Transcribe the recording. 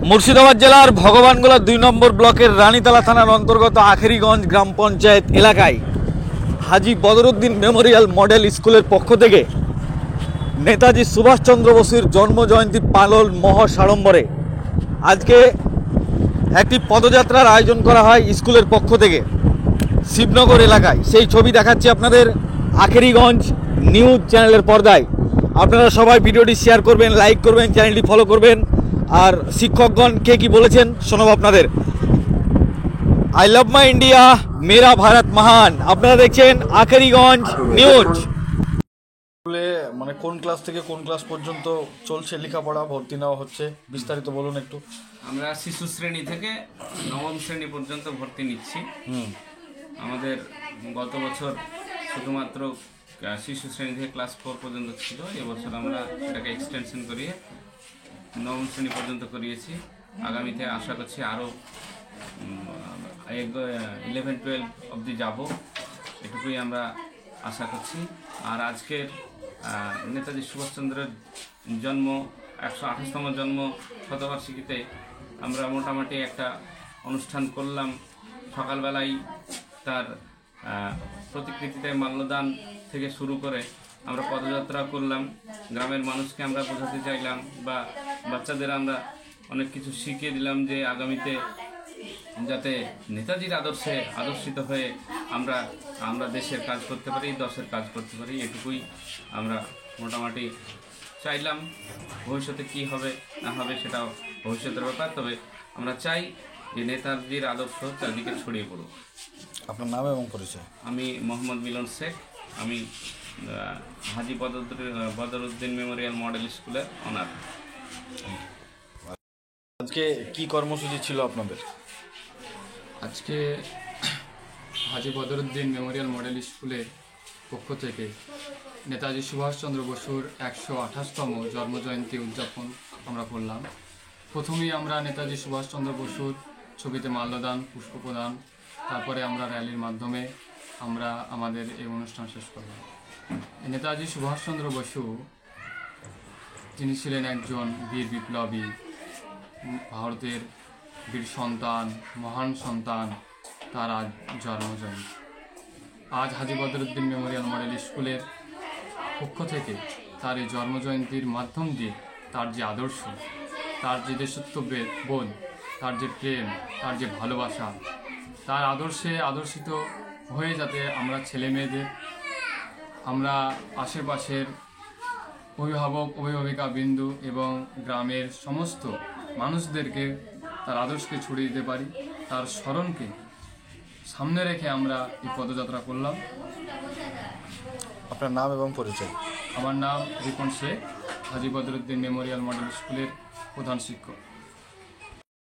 মুর্শিদাবাদ জেলার ভগবানগোলা ২ নম্বর ব্লকের রানীতলা থানার অন্তর্গত আখেরিগঞ্জ গ্রাম পঞ্চায়েত এলাকায় হাজী বদরুদ্দিন মেমোরিয়াল মডেল স্কুলের পক্ষ থেকে নেতাজি সুভাষচন্দ্র বসুর জন্মজয়ন্তী পালন মহাসাড়ম্বরে আজকে একটি পদযাত্রার আয়োজন করা হয় স্কুলের পক্ষ থেকে শিবনগর এলাকায়। সেই ছবি দেখাচ্ছি আপনাদের আখেরিগঞ্জ নিউজ চ্যানেলের পর্দায়। আপনারা সবাই ভিডিওটি শেয়ার করবেন, লাইক করবেন, চ্যানেলটি ফলো করবেন। আর শিক্ষকগণ কে কি বলেছেন শোনাবো আপনাদের। আই লাভ মাই ইন্ডিয়া, মেরা ভারত মহান। আপনারা দেখছেন আখেরিগঞ্জ নিউজ। স্কুলে মানে কোন ক্লাস থেকে কোন ক্লাস পর্যন্ত চলছে লেখাপড়া, ভর্তি নেওয়া হচ্ছে, বিস্তারিত বলুন একটু। আমরা শিশু শ্রেণী থেকে নবম শ্রেণী পর্যন্ত ভর্তি নিচ্ছি। আমাদের গত বছর শুধুমাত্র শিশু শ্রেণী থেকে ক্লাস 4 পর্যন্ত ছিল, এবছর আমরা সেটাকে এক্সটেনশন করিয়ে নবম শ্রেণী পর্যন্ত করিয়েছি। আগামীতে আশা করছি আরও 11-12 অবধি যাব, এটুকুই আমরা আশা করছি। আর আজকের নেতাজি সুভাষচন্দ্রের জন্ম 128তম জন্ম শতবার্ষিকীতে আমরা মোটামুটি একটা অনুষ্ঠান করলাম। সকালবেলায় তার প্রতিকৃতিতে মাল্যদান থেকে শুরু করে আমরা পদযাত্রা করলাম। গ্রামের মানুষকে আমরা বোঝাতে চাইলাম বা বাচ্চাদের আমরা অনেক কিছু শিখিয়ে দিলাম যে আগামীতে যাতে নেতাজির আদর্শে আদর্শিত হয়ে আমরা দেশের কাজ করতে পারি, দশের কাজ করতে পারি, এটুকুই আমরা মোটামুটি চাইলাম। ভবিষ্যতে কি হবে না হবে সেটাও ভবিষ্যতের ব্যাপার, তবে আমরা চাই যে নেতাজির আদর্শ চারদিকে ছড়িয়ে পড়ুক। আপনার নাম এবং পরিচয়? আমি মোহাম্মদ মিলন শেখ, আমি হাজী বদরুদ্দিন মেমোরিয়াল মডেল স্কুলের অনার। আজকে কি কর্মসূচি ছিল আপনাদের? আজকে হাজী বদরুদ্দিন মেমোরিয়াল মডেল স্কুলের পক্ষ থেকে নেতাজি সুভাষচন্দ্র বসুর 128তম জন্মজয়ন্তী উদযাপন আমরা করলাম। প্রথমেই আমরা নেতাজি সুভাষচন্দ্র বসুর ছবিতে মাল্যদান, পুষ্প প্রদান, তারপরে আমরা র্যালির মাধ্যমে আমরা আমাদের এই অনুষ্ঠান শেষ করলাম। নেতাজি সুভাষচন্দ্র বসু তিনি ছিলেন একজন বীর বিপ্লবী, ভারতের বীর সন্তান, মহান সন্তান। তার আজ জন্মজয়ন্তী। আজ হাজী বদরুদ্দিন মেমোরিয়াল মডেল স্কুলের পক্ষ থেকে তার এই জন্মজয়ন্তীর মাধ্যম দিয়ে তার যে আদর্শ, তার যে দেশত্ববোধ, তার যে প্রেম, তার যে ভালোবাসা, তার আদর্শে আদর্শিত হয়ে যাতে আমরা ছেলে মেয়েদের, আমরা আশেপাশের অভিভাবক অভিভাবিকা বিন্দু এবং গ্রামের সমস্ত মানুষদেরকে তার আদর্শকে ছড়িয়ে দিতে পারি, তার স্মরণকে সামনে রেখে আমরা এই পদযাত্রা করলাম। আপনার নাম এবং পরিচয়? আমার নাম রিপন শেখ, হাজী বদরুদ্দিন মেমোরিয়াল মডেল স্কুলের প্রধান শিক্ষক।